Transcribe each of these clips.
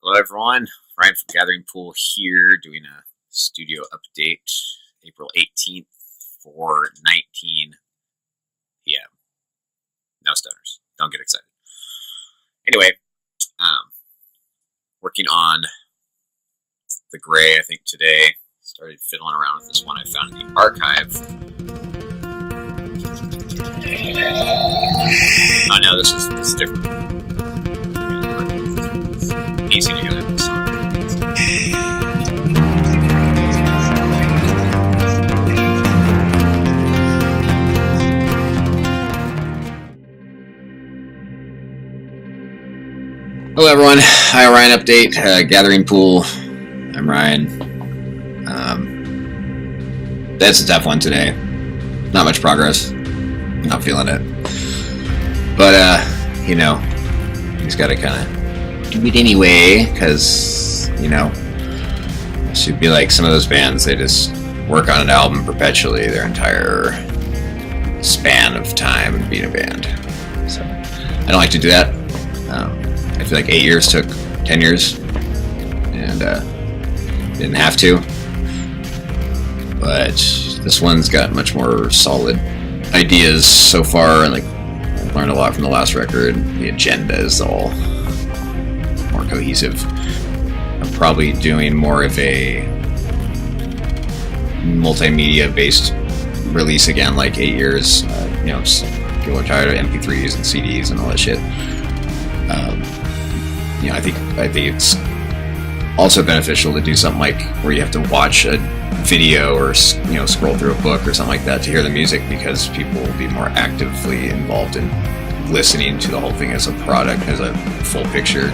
Hello everyone, Ryan from Gathering Pool here, doing a studio update, April 18th, 4:19 p.m. No stoners, don't get excited. Anyway, working on the gray, I think today. Started fiddling around with this one I found in the archive. Oh no, this is different. Piecing together this song. Hello everyone, I-Orion update, Gathering Pool. I'm Ryan. That's a tough one today. Not much progress. Not feeling it. But, you just gotta kind of do it anyway, because, it should be like some of those bands, they just work on an album perpetually their entire span of time and being a band. So, I don't like to do that. I feel like 8 years took 10 years, and didn't have to. But this one's got much more solid ideas so far, and I learned a lot from the last record. The agenda is all more cohesive. I'm probably doing more of a multimedia-based release again, like 8 years. People are tired of MP3s and CDs and all that shit. I think it's also beneficial to do something like where you have to watch a video or scroll through a book or something like that to hear the music, because people will be more actively involved in listening to the whole thing as a product, as a full picture.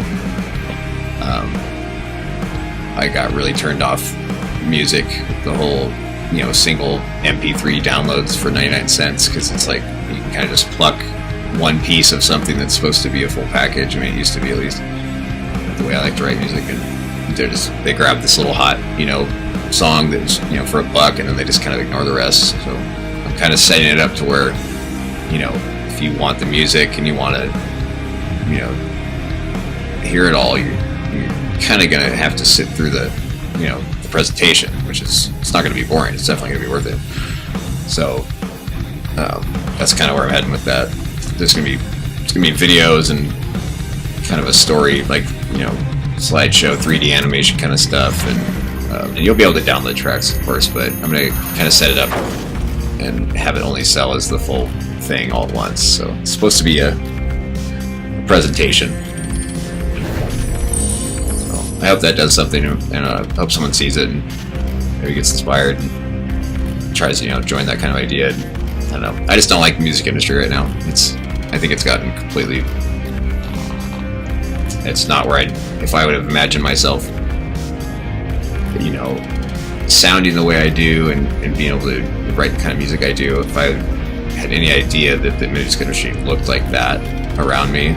I got really turned off music, the whole single MP3 downloads for 99 cents, because it's like you can kind of just pluck one piece of something that's supposed to be a full package. I mean, it used to be, at least the way I like to write music, and they grab this little hot song that's for $1, and then they just kind of ignore the rest. So I'm kind of setting it up to where if you want the music and you want to hear it all, you're kind of gonna have to sit through the the presentation, which it's not going to be boring. It's definitely going to be worth it. So that's kind of where I'm heading with that. It's gonna be videos and kind of a story, like slideshow 3D animation kind of stuff, and you'll be able to download tracks, of course, but I'm gonna kind of set it up and have it only sell as the full thing all at once. So it's supposed to be a presentation. So I hope that does something, and I hope someone sees it and maybe gets inspired and tries to join that kind of idea. I don't know. I just don't like the music industry right now. I think it's gotten completely. It's not where if I would have imagined myself, sounding the way I do and being able to write the kind of music I do, if I had any idea that the music industry looked like that around me,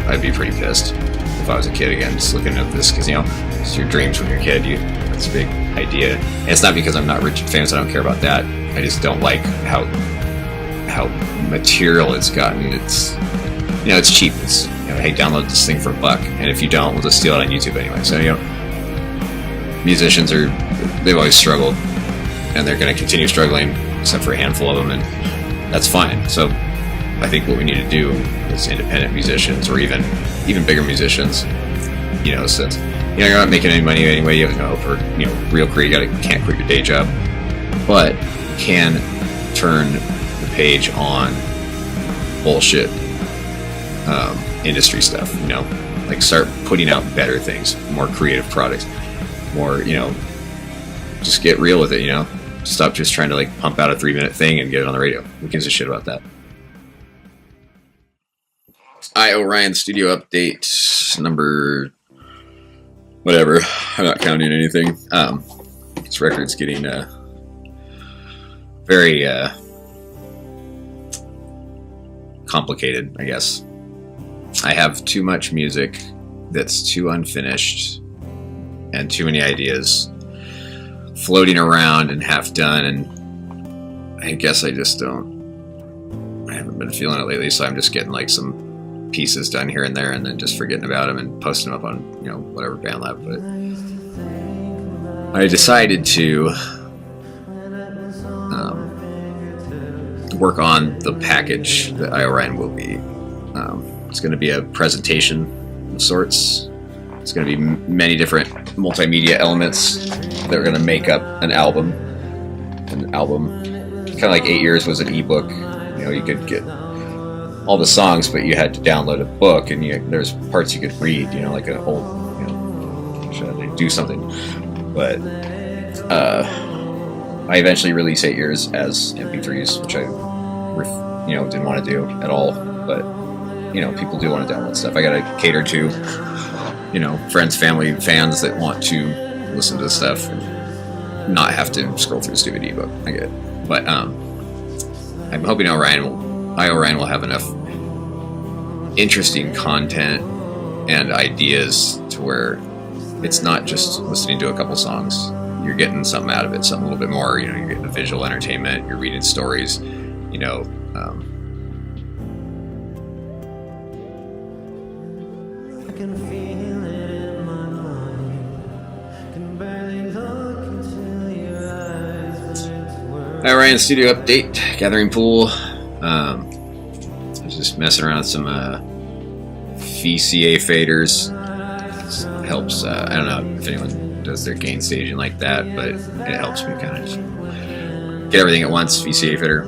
I'd be pretty pissed if I was a kid again, just looking at this, because it's your dreams when you're a kid. It's a big idea, and it's not because I'm not rich and famous. I don't care about that. I just don't like how material it's gotten. It's it's cheap. It's hey, download this thing for $1, and if you don't, we'll just steal it on YouTube anyway. So musicians they've always struggled, and they're going to continue struggling, except for a handful of them, and that's fine. So I think what we need to do as independent musicians, or even bigger musicians, since you're not making any money anyway, you have no hope for real career. Can't quit your day job, but you can turn the page on bullshit industry stuff. Like start putting out better things, more creative products, more just get real with it. Stop just trying to pump out a 3-minute thing and get it on the radio. Who gives a shit about that? I-Orion studio update number whatever. I'm not counting anything. This record's getting very complicated, I guess. I have too much music that's too unfinished and too many ideas floating around and half done, and I guess I just don't I haven't been feeling it lately, so I'm just getting like some pieces done here and there, and then just forgetting about them and posting them up on whatever BandLab. But I decided to work on the package that I-Orion will be. It's going to be a presentation of sorts. It's going to be many different multimedia elements that are going to make up an album. An album, kind of like 8 Years was an ebook. You could get all the songs, but you had to download a book, and there's parts you could read. Like an old, should I do something? But I eventually released 8 Years as MP3s, which I didn't want to do at all. But people do want to download stuff. I got to cater to friends, family, fans that want to listen to this stuff and not have to scroll through the stupid ebook. I get it. But I'm hoping I-Orion will have enough interesting content and ideas to where it's not just listening to a couple songs. You're getting something out of it, something a little bit more. You're getting a visual entertainment. You're reading stories. I can feel it in my mind. Can barely look into your eyes, but it's worth. I-Orion studio update. Gathering pool. I was just messing around with some VCA faders. It helps. I don't know if anyone does their gain staging like that, but it helps me kind of just get everything at once. VCA fader.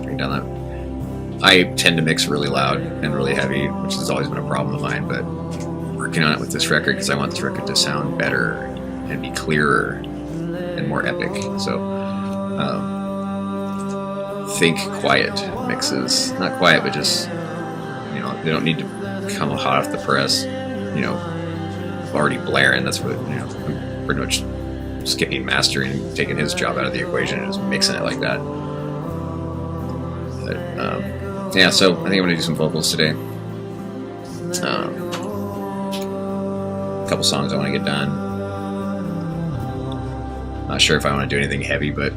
Bring down that. I tend to mix really loud and really heavy, which has always been a problem of mine, but working on it with this record because I want this record to sound better and be clearer and more epic. So think quiet mixes. Not quiet, but just, they don't need to come hot off the press, already blaring. That's what, I'm pretty much skipping mastering, taking his job out of the equation and just mixing it like that. But, yeah, so I think I'm going to do some vocals today. A couple songs I want to get done. Not sure if I want to do anything heavy, but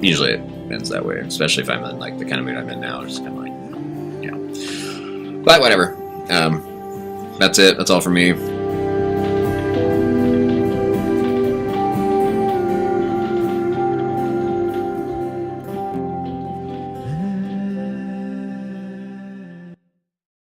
usually it ends that way, especially if I'm in like the kind of mood I'm in now. Just kind of like, But whatever. That's it. That's all for me.